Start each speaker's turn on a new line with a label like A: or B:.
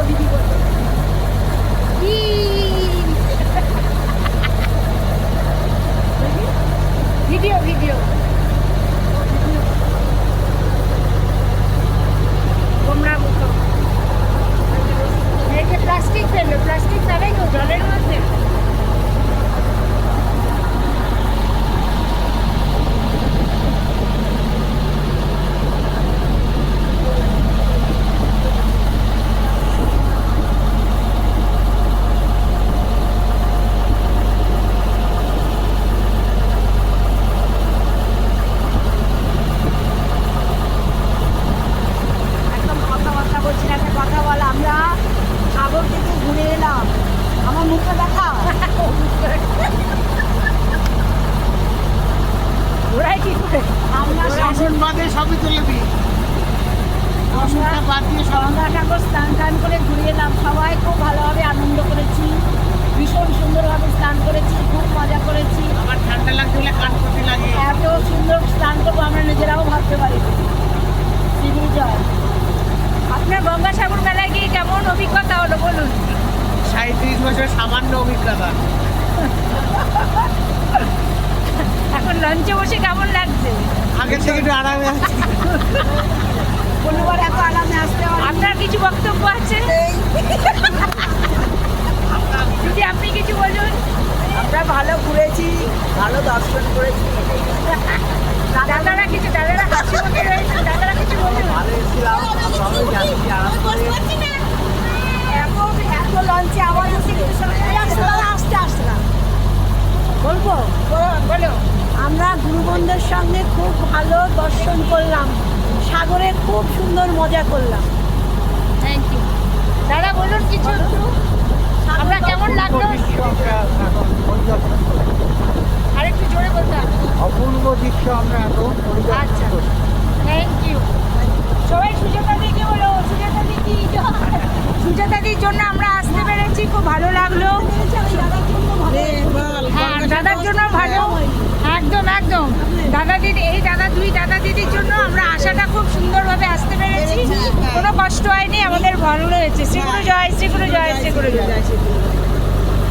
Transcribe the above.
A: দিদি বলতো video video তোমরা মতো এই যে প্লাস্টিক ফেললো, প্লাস্টিক ফেলে তো জলের মধ্যে।
B: সবই তুলে দিই,
A: ঠাকুর স্নান টান করে ঘুরে এলাম। সবাই খুব ভালোভাবে আনন্দ করেছি, ভীষণ সুন্দরভাবে স্নান করেছি, খুব মজা করেছি।
B: আমার ঠান্ডা লাগতে হলে কানপটি লাগে।
A: এত সুন্দর স্নান করবো আমরা নিজেরাও ভাবতে পারি। শ্রী জয়। আপনার গঙ্গাসাগর মেলায় গিয়ে কেমন অভিজ্ঞতা হলো বলুন?
B: 37 বছর সামান্য অভিজ্ঞতা।
A: এখন লঞ্চে বসে কেমন লাগছে?
B: আগের থেকে একটু আরামে আছি।
A: বলুবার এত আরামে আসতে হয়। আপনার কিছু বক্তব্য আছে? দিদি আপনি কিছু বলুন।
C: আমরা ভালো ঘুরেছি, ভালো দর্শন করেছি।
A: দাদারা কিছু, দাদারা হাসি মুখে রয়েছেন, দাদারা কিছু বলুন।
C: ভালো ছিলাম, সবাই যাচ্ছি আরাম করে।
A: এত লঞ্চে আওয়াজ হচ্ছে
C: আসতে আসতে না
A: বলবো বলো।
C: আমরা গুরুবন্ধের সঙ্গে খুব ভালো দর্শন করলাম, সাগরে খুব সুন্দর মজা করলাম।
A: Thank you. দাদা বলুন কিছু, আমরা কেমন লাগলো? আরেকটু জোরে বলতে হবে।
B: অপূর্ব দৃশ্য আমরা এখন
A: আচ্ছা, থ্যাংক ইউ। সবাই সুজাতা দিকে বলো, সুজাতা দিদি। সুজাতা দিদির জন্য আমরা আসতে পেরেছি, খুব ভালো লাগলো। হ্যাঁ, দাদার জন্য ভালো, একদম একদম। দাদা দিদি, এই দাদা দুই দাদা দিদির জন্য আমরা আশাটা খুব সুন্দরভাবে আসতে পেরেছি, কোনো কষ্ট হয়নি, আমাদের ভালো হয়েছে। শ্রীগুরু জয়, শ্রীগুরু জয়, শ্রীগুরু জয়।